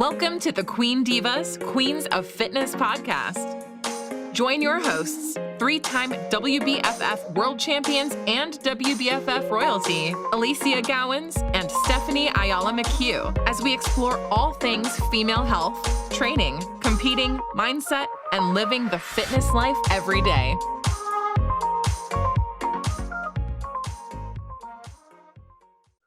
Welcome to the Queen Divas, Queens of Fitness podcast. Join your hosts, three-time WBFF world champions and WBFF royalty, Alicia Gowans and Stephanie Ayala McHugh, as we explore all things female health, training, competing, mindset, and living the fitness life every day.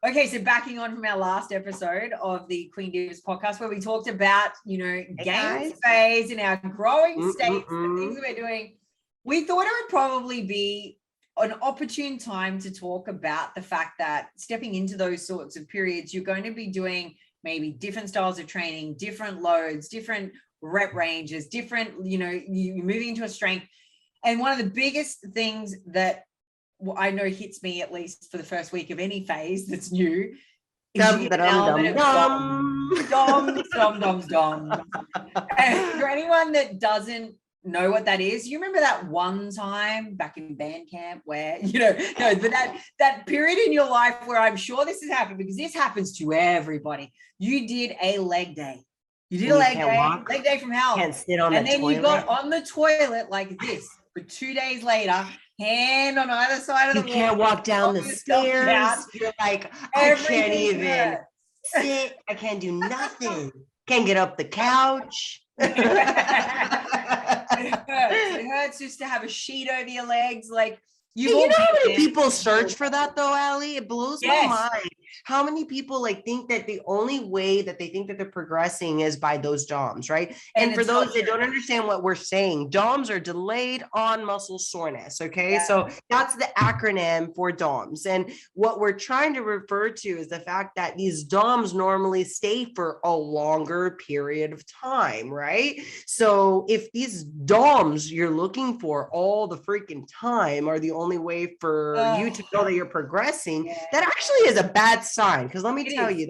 Okay, so backing on from our last episode of the Queen Divas podcast, where we talked about, gain phase in our growing states, the things that we're doing, we thought it would probably be an opportune time to talk about the fact that stepping into those sorts of periods, you're going to be doing maybe different styles of training, different loads, different rep ranges, different, you're moving into a strength. And one of the biggest things that I know hits me, at least for the first week of any phase that's new, is dom. And for anyone that doesn't know what that is, you remember that one time back in band camp where, but that period in your life where I'm sure this has happened, because this happens to everybody. You did a leg day. You did a leg day from hell. Can't sit on the toilet. And then you got on the toilet like this for 2 days later, hand on either side of the wall. You can't walk down the stairs. You're like, I can't even sit. I can't do nothing. Can't get up the couch. It hurts just to have a sheet over your legs. Like, you know how many people search for that though, Allie? It blows my mind. How many people think that the only way that they think that they're progressing is by those DOMs, right? And for those that don't understand what we're saying, DOMs are delayed on muscle soreness, okay? Yeah. So that's the acronym for DOMs. And what we're trying to refer to is the fact that these DOMs normally stay for a longer period of time, right? So if these DOMs you're looking for all the freaking time are the only way for you to know that you're progressing, that actually is a bad sign, because let me tell you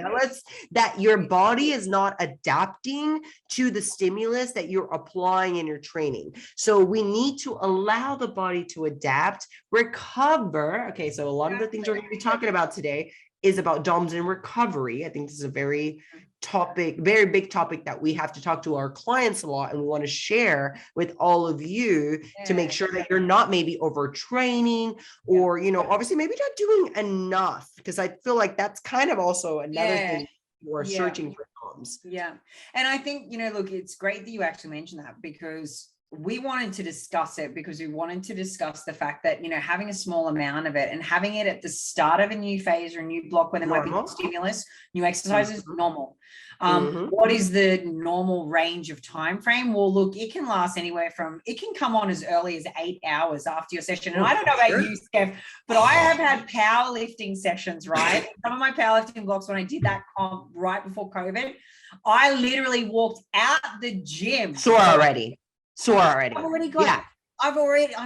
that your body is not adapting to the stimulus that you're applying in your training. So we need to allow the body to adapt, recover. Okay, so a lot of the things we're going to be talking about today is about DOMs and recovery. I think this is a very big topic that we have to talk to our clients a lot, and we want to share with all of you to make sure that you're not maybe overtraining or, obviously maybe not doing enough, because I feel like that's kind of also another thing we're searching for DOMs. Yeah. And I think, look, it's great that you actually mentioned that, because we wanted to discuss it, because we wanted to discuss the fact that, having a small amount of it and having it at the start of a new phase or a new block where there might be new stimulus, new exercises, normal. What is the normal range of time frame? Well, look, it can last anywhere from, it can come on as early as 8 hours after your session. And I don't know about you, Steph, but I have had powerlifting sessions, right? Some of my powerlifting blocks, when I did that comp right before COVID, I literally walked out the gym. Sore already. I've already got I'm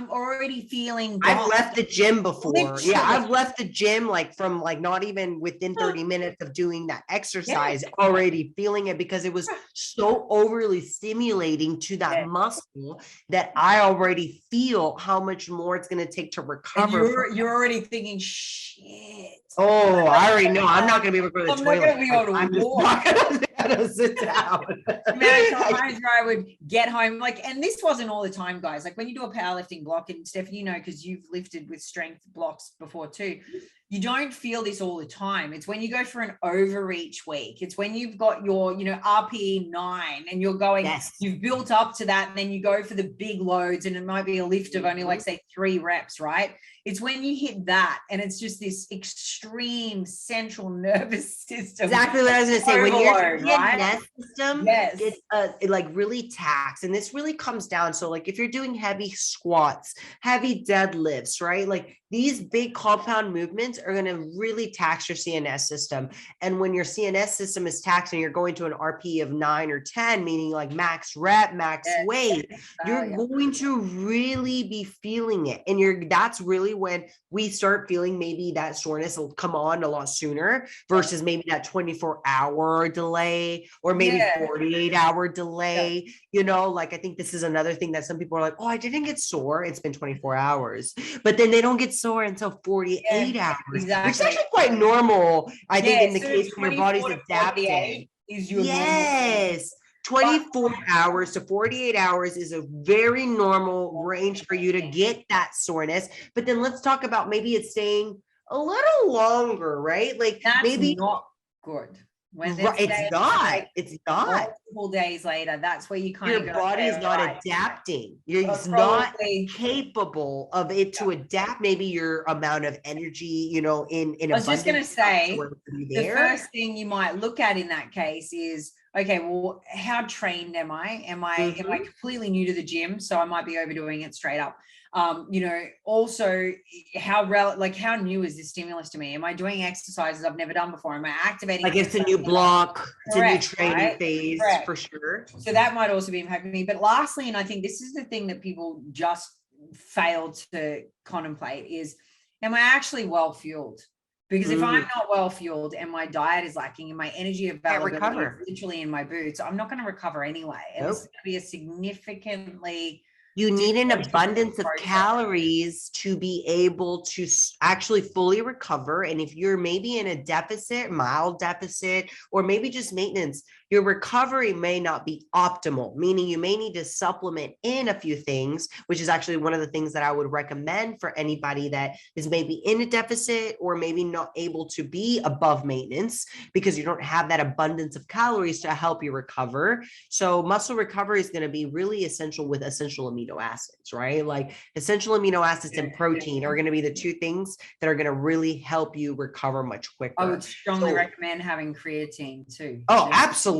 already feeling I've left the gym before. Literally. I've left the gym from not even within 30 minutes of doing that exercise, already feeling it, because it was so overly stimulating to that muscle that I already feel how much more it's going to take to recover. You're already thinking, shit. Oh, I already know. I'm not going to be able to go to the toilet. I'm just not going to sit down. Times where I would get home, and this wasn't all the time, guys. When you do a powerlifting block, and Stephanie, because you've lifted with strength blocks before too, you don't feel this all the time. It's when you go for an overreach week. It's when you've got your, RPE 9 and you're going, you've built up to that, and then you go for the big loads, and it might be a lift of only say 3 reps, right? It's when you hit that, and it's just this extreme central nervous system. Exactly what I was going to say. When your CNS system gets really taxed, and this really comes down. So if you're doing heavy squats, heavy deadlifts, right? These big compound movements are going to really tax your CNS system. And when your CNS system is taxed and you're going to an RP of 9 or 10, meaning max rep, max weight, you're going to really be feeling it. And that's really when we start feeling maybe that soreness will come on a lot sooner versus maybe that 24-hour delay or maybe 48-hour delay. I think this is another thing that some people are oh, I didn't get sore. It's been 24 hours. But then they don't get sore until 48 hours, which is actually quite normal, I think, in the case when your body's adapting. is your yes. 24 hours to 48 hours is a very normal range for you to get that soreness. But then let's talk about maybe it's staying a little longer, right? Like that's maybe not good. When it's not multiple days later, that's where you kind your of body is not adapting. It's not capable of it to adapt. Maybe your amount of energy, in I was just going to say, the first thing you might look at in that case is, okay, well, how trained am I? Am I completely new to the gym? So I might be overdoing it straight up. Also how new is this stimulus to me? Am I doing exercises I've never done before? Am I activating? Like it's a new block, it's a new training phase for sure. So that might also be impacting me. But lastly, and I think this is the thing that people just fail to contemplate is, am I actually well fueled? Because if I'm not well fueled and my diet is lacking and my energy availability is literally in my boots, I'm not going to recover anyway. And this is going to be a significantly... You need an abundance of calories to be able to actually fully recover. And if you're maybe in a deficit, mild deficit, or maybe just maintenance, your recovery may not be optimal, meaning you may need to supplement in a few things, which is actually one of the things that I would recommend for anybody that is maybe in a deficit or maybe not able to be above maintenance because you don't have that abundance of calories to help you recover. So muscle recovery is going to be really essential with essential amino acids, right? Like essential amino acids and protein are going to be the two things that are going to really help you recover much quicker. I would strongly recommend having creatine too. Oh, absolutely.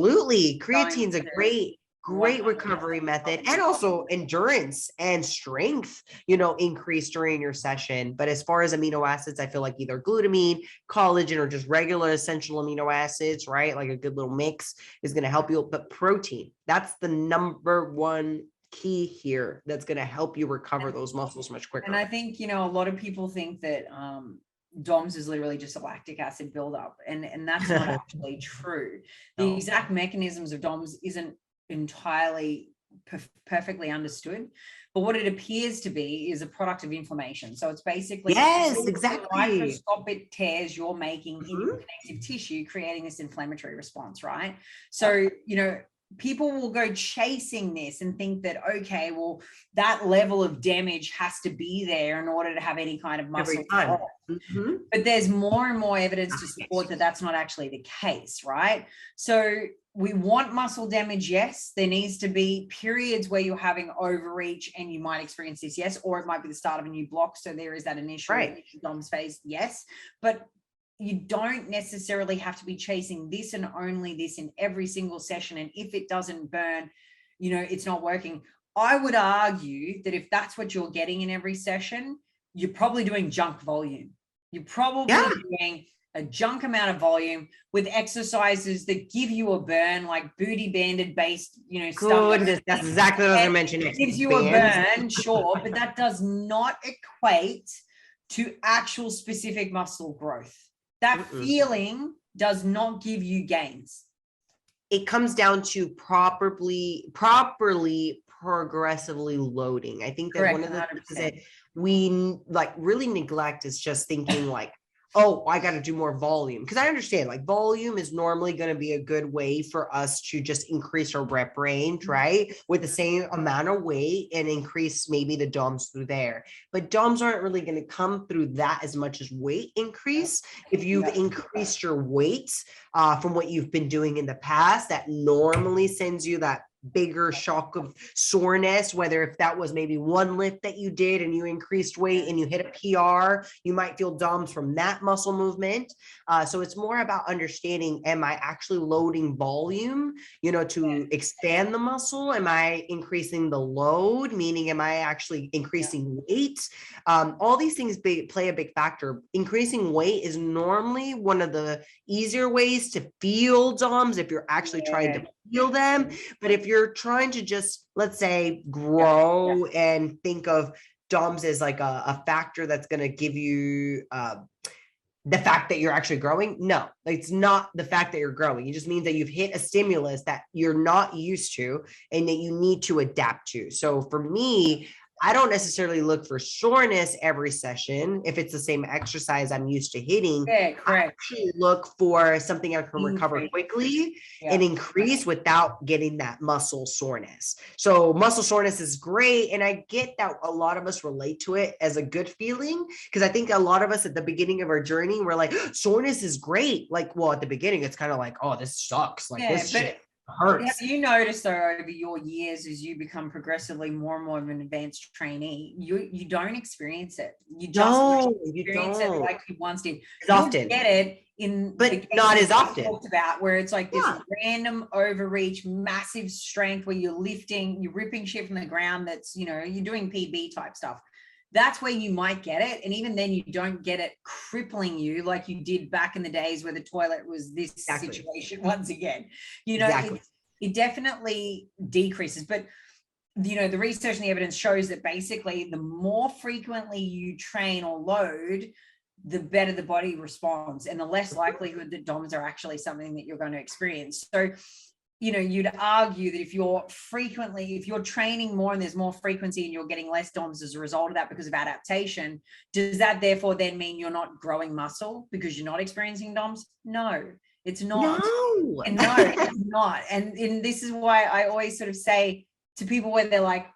Creatine's a great recovery method, and also endurance and strength, increase during your session. But as far as amino acids, I feel like either glutamine, collagen, or just regular essential amino acids, right? Like a good little mix is going to help you. But protein, that's the number one key here that's going to help you recover those muscles much quicker. And I think, a lot of people think that DOMS is literally just a lactic acid buildup, and that's not actually true. The exact mechanisms of DOMS isn't entirely perfectly understood, but what it appears to be is a product of inflammation. So it's basically microscopic tears you're making in your connective tissue, creating this inflammatory response, right? So people will go chasing this and think that, okay, well, that level of damage has to be there in order to have any kind of muscle growth. But there's more and more evidence to support that that's not actually the case, right? So we want muscle damage, yes. There needs to be periods where you're having overreach and you might experience this, yes, or it might be the start of a new block. So there is that initial DOMS phase, yes. But you don't necessarily have to be chasing this and only this in every single session. And if it doesn't burn, it's not working. I would argue that if that's what you're getting in every session, you're probably doing junk volume. You're probably doing a junk amount of volume with exercises that give you a burn, like booty banded based, stuff. That's exactly what I was going to mention. It gives you a burn, sure, but that does not equate to actual specific muscle growth. That feeling does not give you gains. It comes down to properly progressively loading. I think that one of the things that we really neglect is just thinking like, oh, I got to do more volume. Because I understand volume is normally going to be a good way for us to just increase our rep range, right? With the same amount of weight and increase maybe the DOMS through there. But DOMS aren't really going to come through that as much as weight increase. If you've increased your weight from what you've been doing in the past, that normally sends you that bigger shock of soreness, whether if that was maybe one lift that you did and you increased weight and you hit a PR, you might feel DOMS from that muscle movement. So it's more about understanding, am I actually loading volume, to expand the muscle? Am I increasing the load? Meaning, am I actually increasing weight? All these things play a big factor. Increasing weight is normally one of the easier ways to feel DOMS if you're actually trying to feel them. But if you're trying to just, let's say, grow and think of DOMS as like a factor that's going to give you the fact that you're actually growing, no, it's not the fact that you're growing. It just means that you've hit a stimulus that you're not used to and that you need to adapt to. So for me, I don't necessarily look for soreness every session. If it's the same exercise I'm used to hitting, Yeah, correct. I actually look for something I can recover quickly and increase without getting that muscle soreness. So muscle soreness is great. And I get that a lot of us relate to it as a good feeling, because I think a lot of us at the beginning of our journey, we're like, soreness is great. Like, well, at the beginning, it's kind of like, oh, this sucks. Like this shit hurts. Have you noticed though, over your years, as you become progressively more and more of an advanced trainee, you don't experience it. You just experience it like you once did. As often. Get it in, but not as often. Talked about, where it's like this random overreach, massive strength, where you're lifting, you're ripping shit from the ground. That's, you know, you're doing PB type stuff. That's where you might get it. And even then you don't get it crippling you like you did back in the days where the toilet was this situation once again. You know, it definitely decreases. But, you know, the research and the evidence shows that basically the more frequently you train or load, the better the body responds and the less likelihood that DOMS are actually something that you're going to experience. So, you know, you'd argue that if you're training more and there's more frequency and you're getting less DOMS as a result of that because of adaptation, does that therefore then mean you're not growing muscle because you're not experiencing DOMS? No, it's not. No, it's not. And this is why I always sort of say to people where they're like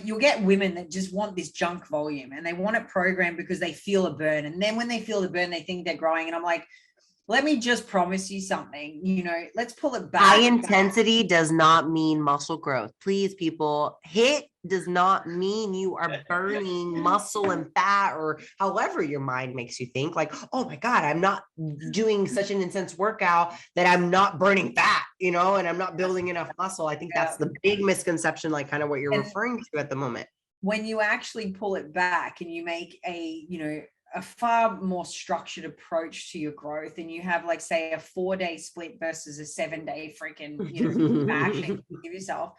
you'll get women that just want this junk volume and they want it programmed because they feel a burn. And then when they feel the burn, they think they're growing. And I'm like, let me just promise you something, you know, let's pull it back. High intensity does not mean muscle growth. Please, people, HIIT does not mean you are burning muscle and fat, or however your mind makes you think like, oh my God, I'm not doing such an intense workout that I'm not burning fat, you know, and I'm not building enough muscle. I think that's the big misconception, like kind of what you're referring to at the moment. When you actually pull it back and you make a far more structured approach to your growth, and you have, like, say, a 4-day split versus a 7-day freaking, bashing you give yourself,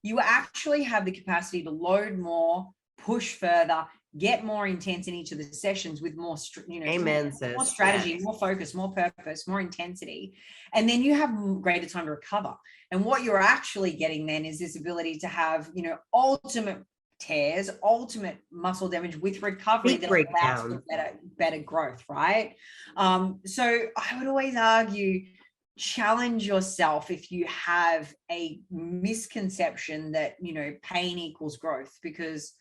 you actually have the capacity to load more, push further, get more intense in each of the sessions with more, more strategy, more focus, more purpose, more intensity. And then you have greater time to recover. And what you're actually getting then is this ability to have, ultimate tears, ultimate muscle damage with recovery that allows for better growth, right? So I would always argue, challenge yourself if you have a misconception that, pain equals growth, because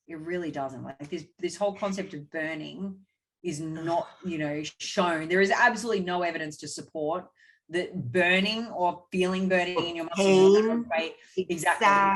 it really doesn't. Like this whole concept of burning is not, shown. There is absolutely no evidence to support that burning or feeling burning in your muscles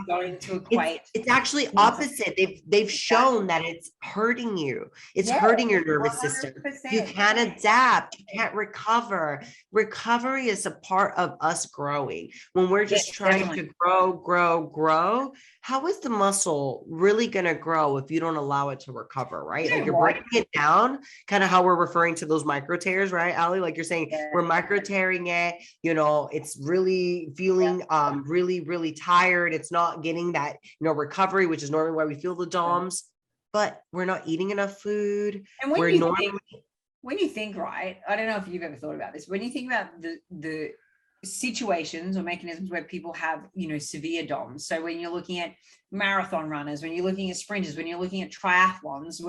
going to equate. It's actually opposite. They've shown that it's hurting you. It's hurting your nervous system. You can't adapt. You can't recover. Recovery is a part of us growing. When we're just trying to grow, how is the muscle really going to grow if you don't allow it to recover, right? Like you're breaking it down, kind of how we're referring to those micro tears, right, Ali? Like you're saying, we're micro tearing it. It's really feeling really, really tired. It's not getting that, recovery, which is normally why we feel the DOMS, but we're not eating enough food. And when you think, right, I don't know if you've ever thought about this, when you think about the situations or mechanisms where people have, severe DOMS. So when you're looking at marathon runners, when you're looking at sprinters, when you're looking at triathlons,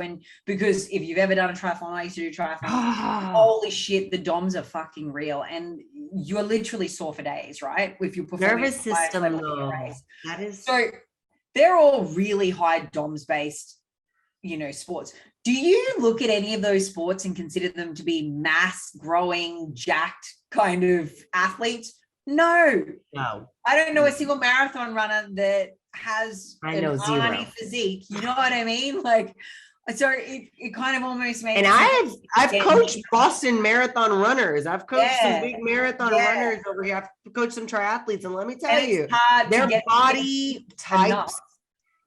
because if you've ever done a triathlon, I used to do triathlon, holy shit, the DOMS are fucking real. And you're literally sore for days, right? If you're performing nervous system, that is so they're all really high DOMS based, sports. Do you look at any of those sports and consider them to be mass growing, jacked kind of athletes? No. I don't know a single marathon runner that has an Arnie physique. You know what I mean? Like, so it kind of almost makes. And I've coached Boston marathon runners. I've coached some big marathon runners over here. I've coached some triathletes, and let me tell you, their body types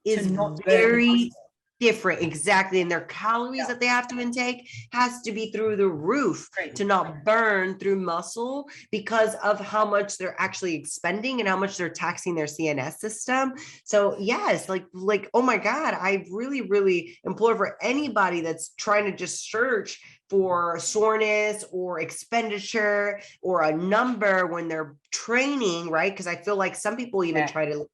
is very different. Exactly. And their calories that they have to intake has to be through the roof to not burn through muscle, because of how much they're actually expending and how much they're taxing their CNS system. So yes, like, oh my God, I really, really implore for anybody that's trying to just search for soreness or expenditure or a number when they're training, right? Because I feel like some people even try to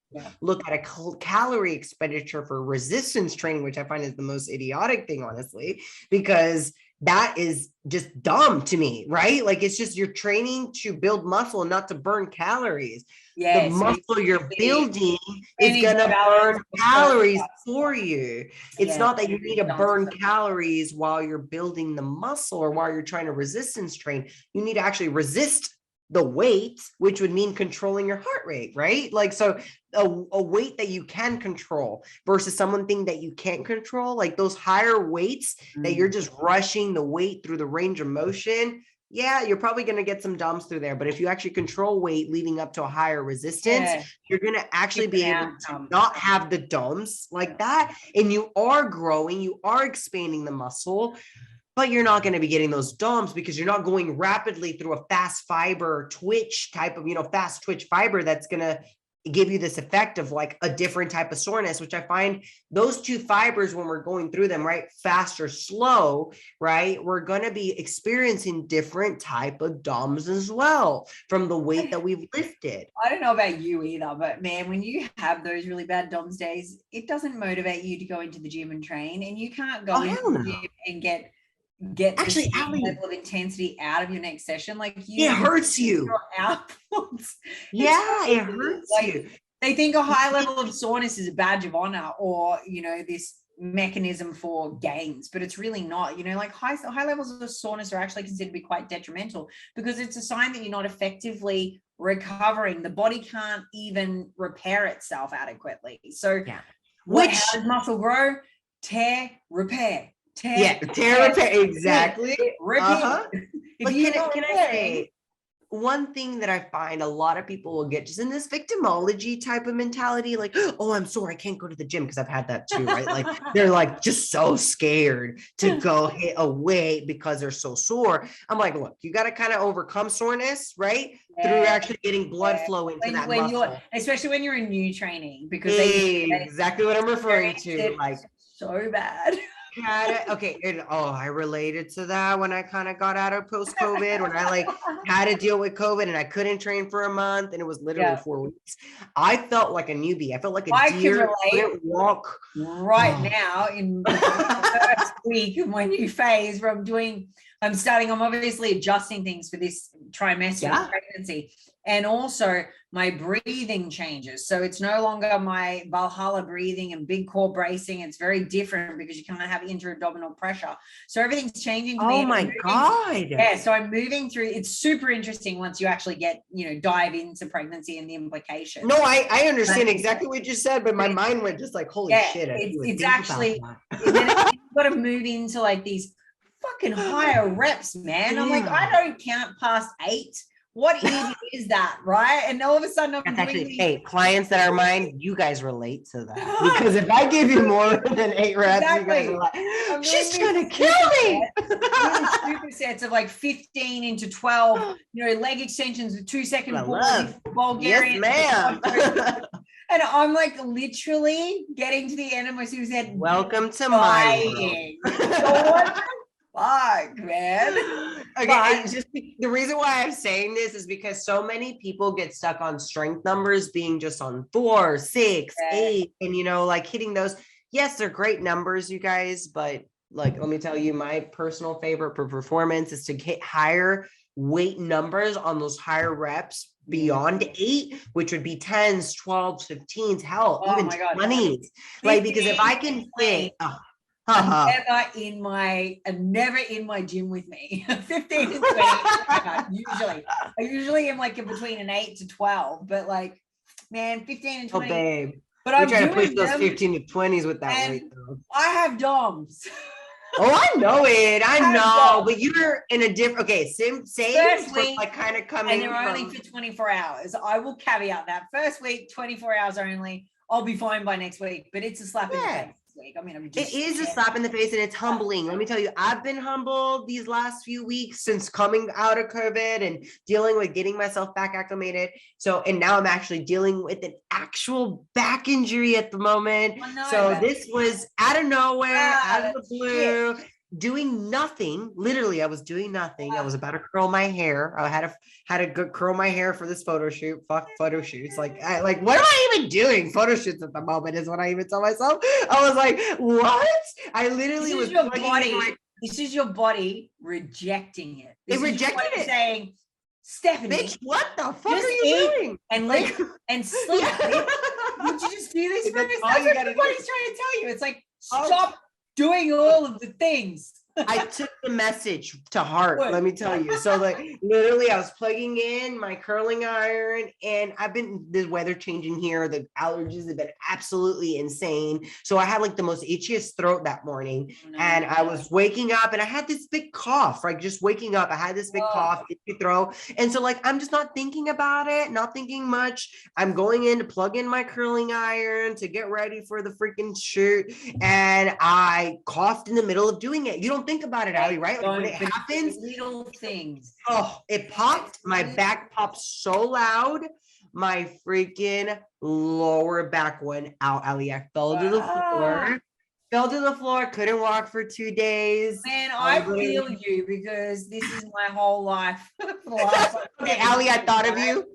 look at a calorie expenditure for resistance training, which I find is the most idiotic thing, honestly, because that is just dumb to me, right? Like, it's just you're training to build muscle, not to burn calories. The muscle you're building is going to burn calories for you. It's not that you need to burn calories while you're building the muscle or while you're trying to resistance train. You need to actually resist the weight, which would mean controlling your heart rate, right? Like, so a weight that you can control versus something that you can't control, like those higher weights that you're just rushing the weight through the range of motion. Yeah, you're probably going to get some DOMs through there. But if you actually control weight leading up to a higher resistance, you're going to actually be able to not have the DOMs like that. And you are growing, you are expanding the muscle, but you're not going to be getting those DOMs because you're not going rapidly through a fast fiber twitch type of, fast twitch fiber that's going to give you this effect of like a different type of soreness, which I find those two fibers, when we're going through them, right, fast or slow, right, we're going to be experiencing different type of DOMs as well from the weight that we've lifted. I don't know about you either, but man, when you have those really bad DOMs days, it doesn't motivate you to go into the gym and train, and you can't go into the gym and get actually the level of intensity out of your next session. Like, it hurts you. Outputs. It hurts you. They think a high level of soreness is a badge of honor, or this mechanism for gains, but it's really not. Like high levels of soreness are actually considered to be quite detrimental because it's a sign that you're not effectively recovering. The body can't even repair itself adequately. So how does muscle grow? Tear, repair. Tear, repair, exactly. But can I say one thing that I find a lot of people will get just in this victimology type of mentality, like, oh, I'm sore, I can't go to the gym, because I've had that too, right? Like, they're like just so scared to go hit a weight because they're so sore. I'm like, look, you got to kind of overcome soreness, right? Through actually getting blood flow into that muscle. Especially when you're in new training, because exactly what I'm referring to. Like, so bad. I related to that when I kind of got out of post-COVID, when I had to deal with COVID and I couldn't train for a month, and it was literally 4 weeks. I felt like a newbie. I felt like a deer. Couldn't walk now in the first week of my new phase where I'm obviously adjusting things for this trimester of pregnancy. And also my breathing changes. So it's no longer my Valhalla breathing and big core bracing. It's very different because you kind of have intra-abdominal pressure. So everything's changing. Oh my God. So I'm moving through. It's super interesting once you actually get, dive into pregnancy and the implications. No, I understand exactly what you said, but my mind went just like, holy shit. It's actually, then you've got to move into like these fucking higher reps, man. I'm like, I don't count past 8. What idiot is that, right? And all of a sudden, clients that are mine, you guys relate to that. Because if I give you more than 8 reps, you guys are like, she's going to kill me. Supersets of like 15 into 12, leg extensions with 2-second Bulgarian. Yes, ma'am. And I'm like literally getting to the end of my superset. Welcome to my world. Fuck, man. Okay, just the reason why I'm saying this is because so many people get stuck on strength numbers being just on 4, 6, 8, and hitting those. Yes, they're great numbers, you guys, but let me tell you, my personal favorite for performance is to hit higher weight numbers on those higher reps beyond 8, which would be 10s, 12s, 15s, hell, even 20s. Because if I can fit never in my gym with me. 15 and 20 usually. I usually am like in between an 8 to 12, but 15 and 20. Oh, babe. But I'm trying to push those 15 to 20s with that weight though. I have DOMs. Oh, I know it. I know, but you're in a different. Okay, same. First week, kind of coming. And they're only for 24 hours. I will caveat that. First week, 24 hours only. I'll be fine by next week, but it's a slap in the face. It is a slap in the face, and it's humbling. Let me tell you, I've been humbled these last few weeks since coming out of COVID and dealing with getting myself back acclimated. And now I'm actually dealing with an actual back injury at the moment. This was out of nowhere, out of the blue. doing nothing. Literally, I was doing nothing. I was about to curl my hair. I had to go curl my hair for this photo shoot. Fuck photo shoots. Like, what am I even doing? Photo shoots at the moment is what I even tell myself. I was like, what? I literally was your body. This is your body rejecting it. It rejected it, saying, Stephanie, bitch, what the fuck are you doing? And live and sleep. Would you just do this? That's what everybody's trying to tell you. It's like, stop doing all of the things. I took the message to heart, let me tell you. So like literally I was plugging in my curling iron, and the weather changing here, the allergies have been absolutely insane. So I had like the most itchiest throat that morning. And I was waking up and I had this big cough, like just waking up, I had this big cough, itchy throat. And so like, I'm just not thinking about it, not thinking much. I'm going in to plug in my curling iron to get ready for the freaking shoot. And I coughed in the middle of doing it. You don't think about it, Ali, right? Like when it happens, little things. Oh, it popped. My back popped so loud. My freaking lower back went out, Ali. I fell to the floor. Fell to the floor. Couldn't walk for 2 days. Man, I feel you because this is my whole life. For the last, okay, Ali, I thought of you.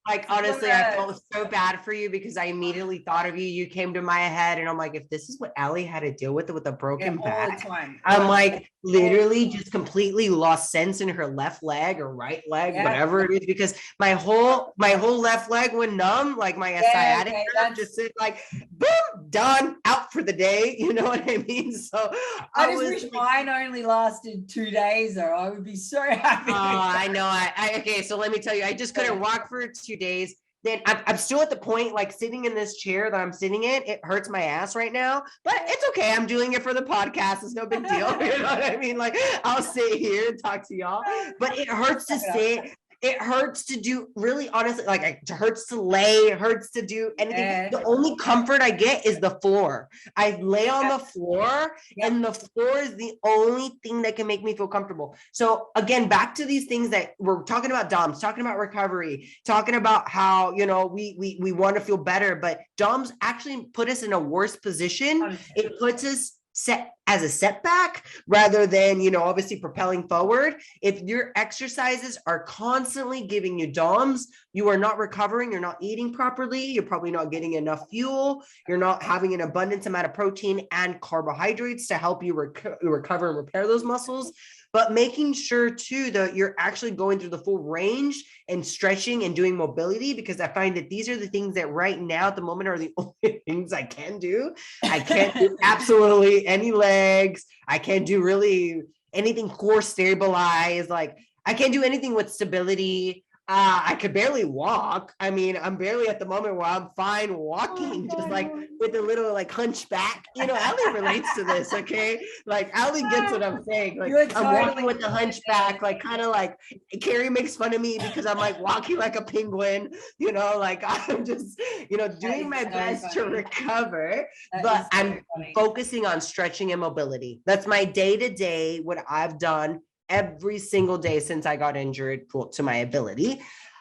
Like, honestly, I felt so bad for you because I immediately thought of you. You came to my head, and I'm like, if this is what Ali had to deal with a broken back, I'm like, literally just completely lost sense in her left leg or right leg, whatever it is, because my whole left leg went numb, like my sciatic nerve just said like, boom, done, out for the day. You know what I mean? So I just wish mine only lasted 2 days, though. I would be so happy. Oh, I know. Okay, so let me tell you, I just couldn't walk for 2 days. Then I'm still at the point, like sitting in this chair that I'm sitting in, it hurts my ass right now, but it's okay. I'm doing it for the podcast. It's no big deal. You know what I mean? Like, I'll sit here and talk to y'all, but it hurts to sit. It hurts to do, really, honestly, like it hurts to lay, it hurts to do anything. The only comfort I get is the floor. I lay on the floor, and the floor is the only thing that can make me feel comfortable. So again, back to these things that we're talking about, DOMS, talking about recovery, talking about how, you know, we want to feel better, but DOMS actually put us in a worse position. It puts us set as a setback rather than, you know, obviously propelling forward. If your exercises are constantly giving you DOMS, you are not recovering, you're not eating properly, you're probably not getting enough fuel, you're not having an abundant amount of protein and carbohydrates to help you recover and repair those muscles. But making sure too that you're actually going through the full range and stretching and doing mobility, because I find that these are the things that right now at the moment are the only things I can do. I can't do absolutely any legs. I can't do really anything core stabilized. Like I can't do anything with stability. I could barely walk. I mean, I'm barely at the moment where I'm fine walking, just like with a little like hunchback. You know, Ali relates to this, okay? Like Ali gets what I'm saying. Like I'm walking with the hunchback, like kind of like Carrie makes fun of me because I'm like walking like a penguin, you know, like I'm just, you know, doing my best to recover, but I'm focusing on stretching and mobility. That's my day-to-day, what I've done every single day since I got injured to my ability.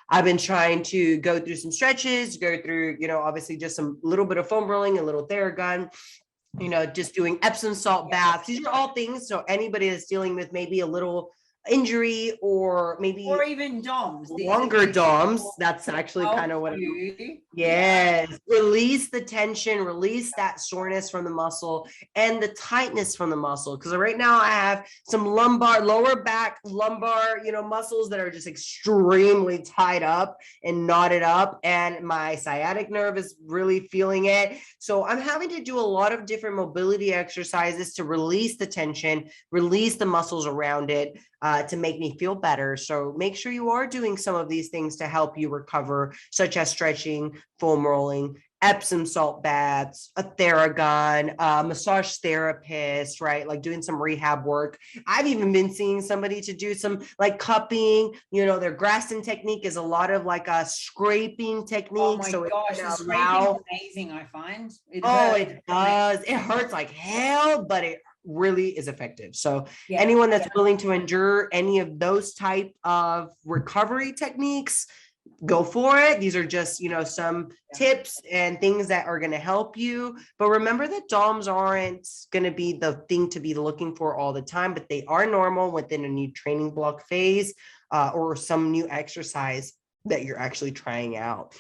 I've been trying to go through some stretches, go through, you know, obviously just some little bit of foam rolling, a little Theragun, you know, just doing Epsom salt baths. These are all things. So anybody that's dealing with maybe a little injury or maybe or even DOMS, longer DOMS, that's actually kind of what release the tension, release that soreness from the muscle and the tightness from the muscle, because right now I have some lower back lumbar, you know, muscles that are just extremely tied up and knotted up, and my sciatic nerve is really feeling it. So I'm having to do a lot of different mobility exercises to release the tension, release the muscles around it, to make me feel better. So make sure you are doing some of these things to help you recover, such as stretching, foam rolling, Epsom salt baths, a Theragun, massage therapist, right? Like doing some rehab work. I've even been seeing somebody to do some like cupping, you know, their Graston technique is a lot of like a scraping technique. Oh my gosh, the scraping is amazing, I find. It does. It hurts like hell, but it really is effective. So anyone that's willing to endure any of those type of recovery techniques, go for it. These are just, some tips and things that are going to help you. But remember that DOMs aren't going to be the thing to be looking for all the time, but they are normal within a new training block phase or some new exercise that you're actually trying out.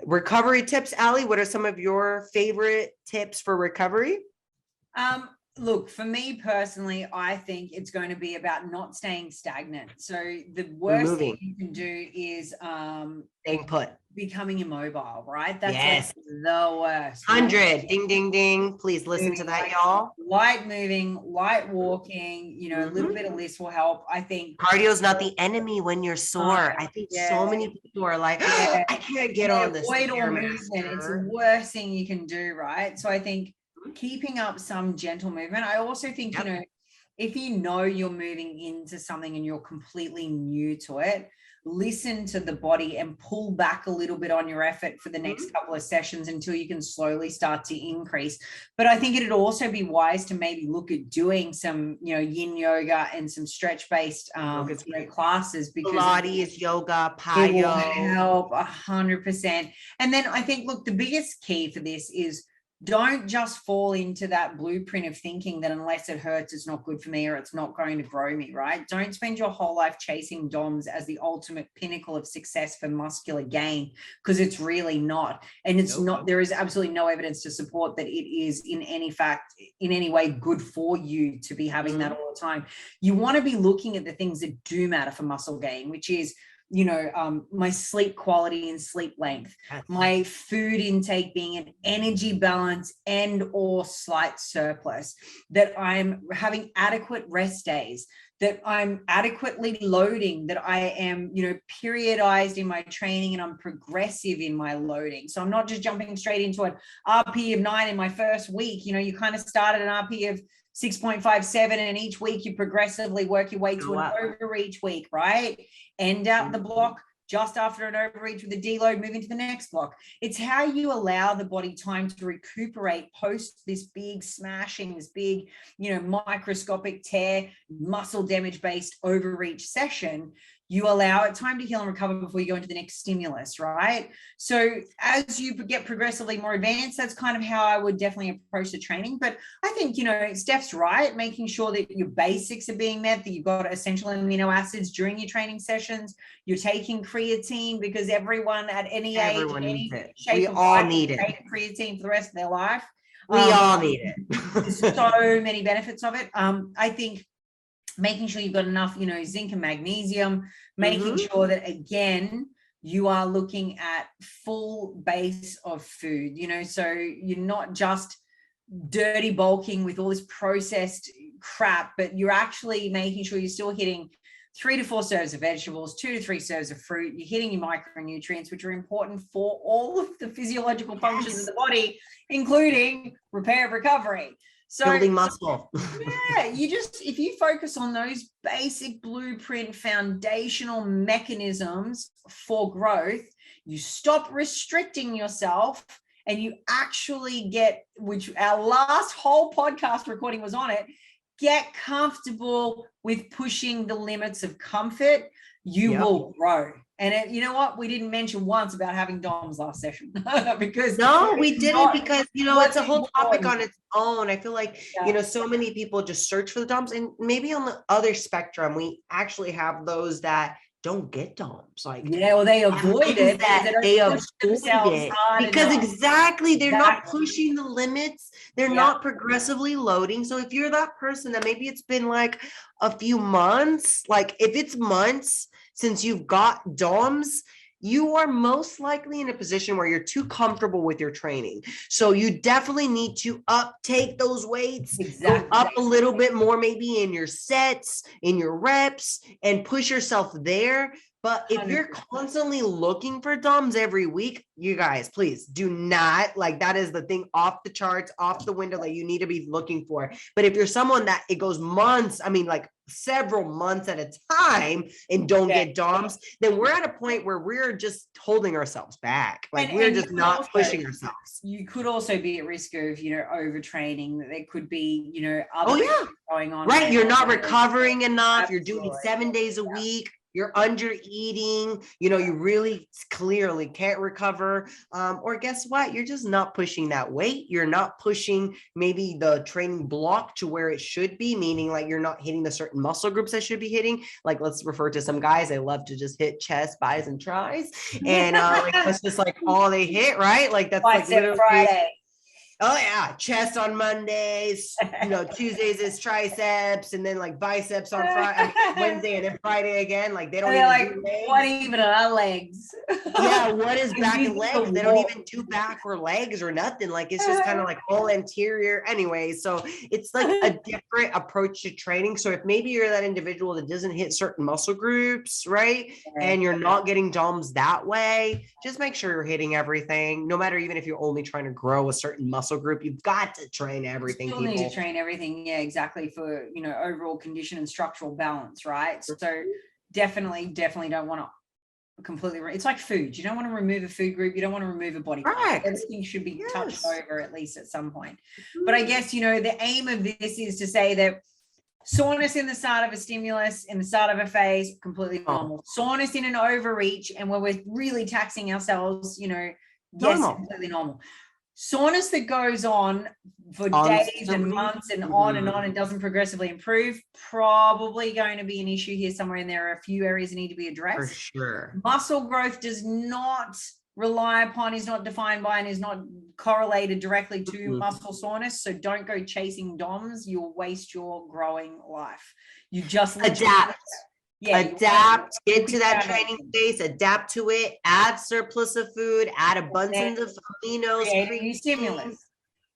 Recovery tips, Allie, what are some of your favorite tips for recovery? Look, for me personally, I think it's going to be about not staying stagnant. So the worst thing you can do is staying put, becoming immobile, right? That's yes. like the worst. 100, right? Ding, ding, ding. Please listen to that, y'all. Light moving, light walking, a little bit of list will help. I think cardio is not the enemy when you're sore. I think so many people are like, I can't get on this. Avoid all movement. It's the worst thing you can do, right? So I think keeping up some gentle movement. I also think, if you're moving into something and you're completely new to it, listen to the body and pull back a little bit on your effort for the next couple of sessions until you can slowly start to increase. But I think it'd also be wise to maybe look at doing some, yin yoga and some stretch-based classes, because Pilates, yoga, Payo. It will help 100%. And then I think, look, the biggest key for this is don't just fall into that blueprint of thinking that unless it hurts, it's not good for me or it's not going to grow me, right? Don't spend your whole life chasing DOMs as the ultimate pinnacle of success for muscular gain, because it's really not. And it's not, there is absolutely no evidence to support that it is in any way good for you to be having that all the time. You want to be looking at the things that do matter for muscle gain, which is my sleep quality and sleep length, my food intake being an energy balance and or slight surplus, that I'm having adequate rest days, that I'm adequately loading, that I am, periodized in my training and I'm progressive in my loading. So I'm not just jumping straight into an RP of 9 in my first week. You kind of start at an RP of 6.57 and each week you progressively work your way to an over each week, right? End out the block just after an overreach with a deload, move into the next block. It's how you allow the body time to recuperate post this big smashing, this big, microscopic tear, muscle damage based overreach session. You allow it time to heal and recover before you go into the next stimulus, right? So as you get progressively more advanced, that's kind of how I would definitely approach the training. But I think, Steph's right, making sure that your basics are being met, that you've got essential amino acids during your training sessions, you're taking creatine, because everyone at any age, any shape we of all life need it. Take creatine for the rest of their life. We all need it. There's so many benefits of it. I think making sure you've got enough, zinc and magnesium, making sure that, again, you are looking at full base of food, so you're not just dirty bulking with all this processed crap, but you're actually making sure you're still hitting 3 to 4 serves of vegetables, 2 to 3 serves of fruit. You're hitting your micronutrients, which are important for all of the physiological functions of the body, including repair and recovery. So building muscle. if you focus on those basic blueprint foundational mechanisms for growth, you stop restricting yourself and you actually get, which our last whole podcast recording was on it, get comfortable with pushing the limits of comfort, you will grow. And you know what? We didn't mention once about having DOMs last session because we didn't, because it's a whole topic on its own. I feel like so many people just search for the DOMs, and maybe on the other spectrum, we actually have those that don't get DOMs. They avoid it. They avoid it because exactly they're not pushing the limits. They're not progressively loading. So if you're that person that maybe it's been like a few months, like if it's months since you've got DOMs, you are most likely in a position where you're too comfortable with your training. So you definitely need to uptake those weights, go up a little bit more, maybe in your sets, in your reps, and push yourself there. But if you're constantly looking for DOMs every week, you guys, please do not, that is the thing off the charts, off the window that you need to be looking for. But if you're someone that it goes months, several months at a time and don't get DOMs, then we're at a point where we're just holding ourselves back. We're just not pushing ourselves. You could also be at risk of, overtraining. There could be, other things going on. Right. You're not recovering enough. Absolutely. You're doing it 7 days a week. you're under eating, you really clearly can't recover. Or guess what? You're just not pushing that weight. You're not pushing maybe the training block to where it should be, meaning like you're not hitting the certain muscle groups that should be hitting. Like let's refer to some guys, they love to just hit chest, buys, and tries. And like that's just like all they hit, right? Like that's like literally Friday. Oh yeah, chest on Mondays, Tuesdays is triceps, and then like biceps on Friday, Wednesday, and then Friday again. Like they don't even like, do legs. What even are legs? Yeah, what is back and legs? They don't even do back or legs or nothing. Like it's just kind of like all anterior anyway. So it's like a different approach to training. So if maybe you're that individual that doesn't hit certain muscle groups, right? And you're not getting DOMs that way, just make sure you're hitting everything. No matter even if you're only trying to grow a certain muscle group, you've got to train everything. You still need to train everything, yeah, exactly, for overall condition and structural balance, right? So definitely don't want to completely it's like food. You don't want to remove a food group, you don't want to remove a body part. Everything should be touched over at least at some point. But I guess the aim of this is to say that soreness in the start of a stimulus, in the start of a phase, completely normal. Soreness in an overreach and where we're really taxing ourselves, yes, completely normal. Soreness that goes on for days and months and on and doesn't progressively improve, probably going to be an issue here somewhere, and there are a few areas that need to be addressed. For sure. Muscle growth does not rely upon, is not defined by, and is not correlated directly to muscle soreness. So don't go chasing DOMs. You'll waste your growing life. You just adapt. Adapt, get to that training phase, adapt to it, add surplus of food, add abundance of aminos, stimulus.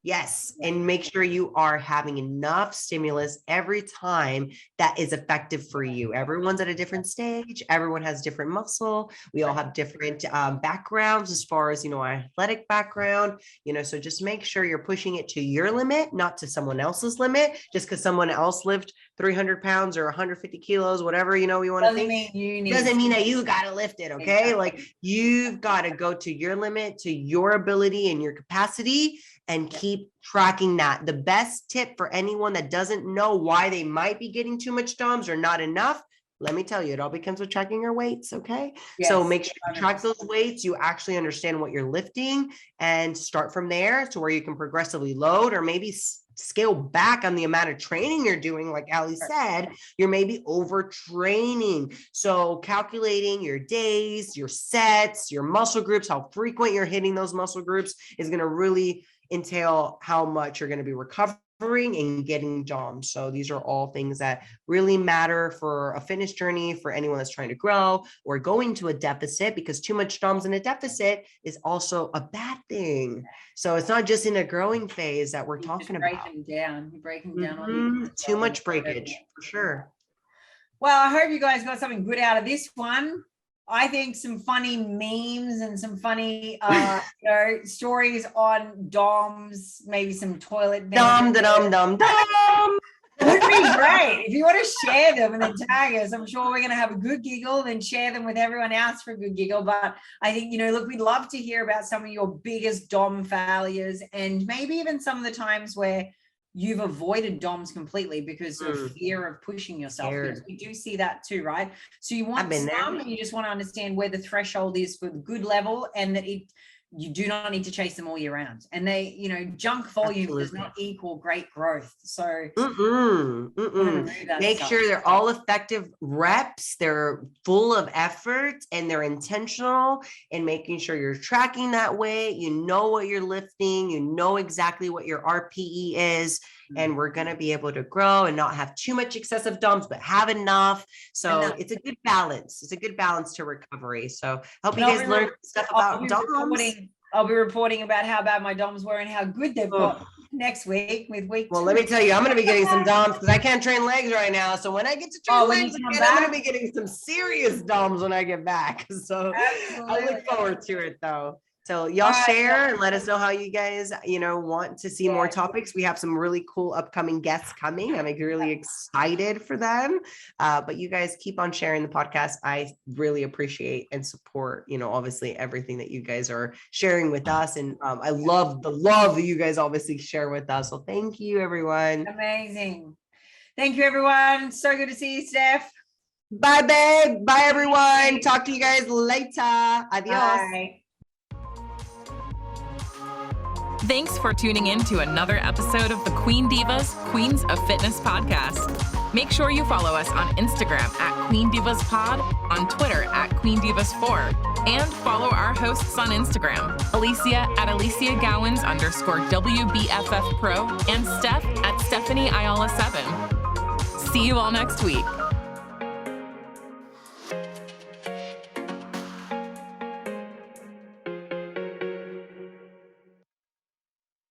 Yes. And make sure you are having enough stimulus every time that is effective for you. Everyone's at a different stage. Everyone has different muscle. We all have different backgrounds as far as, our athletic background, so just make sure you're pushing it to your limit, not to someone else's limit, just because someone else lived 300 pounds or 150 kilos, whatever, we want to think. Doesn't mean that you got to lift it. Okay. Exactly. Like you've got to go to your limit, to your ability and your capacity, and keep tracking that. The best tip for anyone that doesn't know why they might be getting too much DOMs or not enough, let me tell you, it all begins with tracking your weights. Okay. Yes, so make sure you track those weights. You actually understand what you're lifting and start from there to where you can progressively load, or maybe scale back on the amount of training you're doing. Like Ali said, you're maybe overtraining. So calculating your days, your sets, your muscle groups, how frequent you're hitting those muscle groups is going to really entail how much you're going to be recovering and getting DOMs. So these are all things that really matter for a fitness journey, for anyone that's trying to grow or going to a deficit, because too much DOMs in a deficit is also a bad thing. So it's not just in a growing phase that we're talking about. You're breaking down on too much breakage, for sure. Well, I hope you guys got something good out of this one. I think some funny memes and some funny, stories on DOMs, maybe some toilet. Dom. Would be great. If you want to share them and then tag us, I'm sure we're going to have a good giggle, then share them with everyone else for a good giggle. But I think, look, we'd love to hear about some of your biggest DOM failures, and maybe even some of the times where you've avoided DOMs completely because of fear of pushing yourself. Because we do see that too, right? So you want some, and you just want to understand where the threshold is for the good level, and that you do not need to chase them all year round. And they, junk volume does not equal great growth. So make sure they're all effective reps. They're full of effort and they're intentional, and making sure you're tracking that weight. You know what you're lifting, you know exactly what your RPE is, and we're going to be able to grow and not have too much excessive DOMs, but have enough. So it's a good balance. It's a good balance to recovery. So I hope you guys learned stuff about DOMs. I'll be reporting about how bad my DOMs were and how good they've got next week with week 2. Well, let me tell you, I'm going to be getting some DOMs because I can't train legs right now. So when I get to train legs again, I'm going to be getting some serious DOMs when I get back. So I look forward to it though. So y'all share and let us know how you guys, want to see more topics. We have some really cool upcoming guests coming. I'm really excited for them. But you guys keep on sharing the podcast. I really appreciate and support, obviously everything that you guys are sharing with us. And I love the love that you guys obviously share with us. So thank you, everyone. Amazing. Thank you, everyone. So good to see you, Steph. Bye, babe. Bye, everyone. Talk to you guys later. Adios. Bye. Thanks for tuning in to another episode of the Queen Divas, Queens of Fitness podcast. Make sure you follow us on Instagram at Queen Divas Pod, on Twitter at Queen Divas 4, and follow our hosts on Instagram, Alicia at Alicia Gowans _WBFF Pro, and Steph at Stephanie Ayala 7. See you all next week.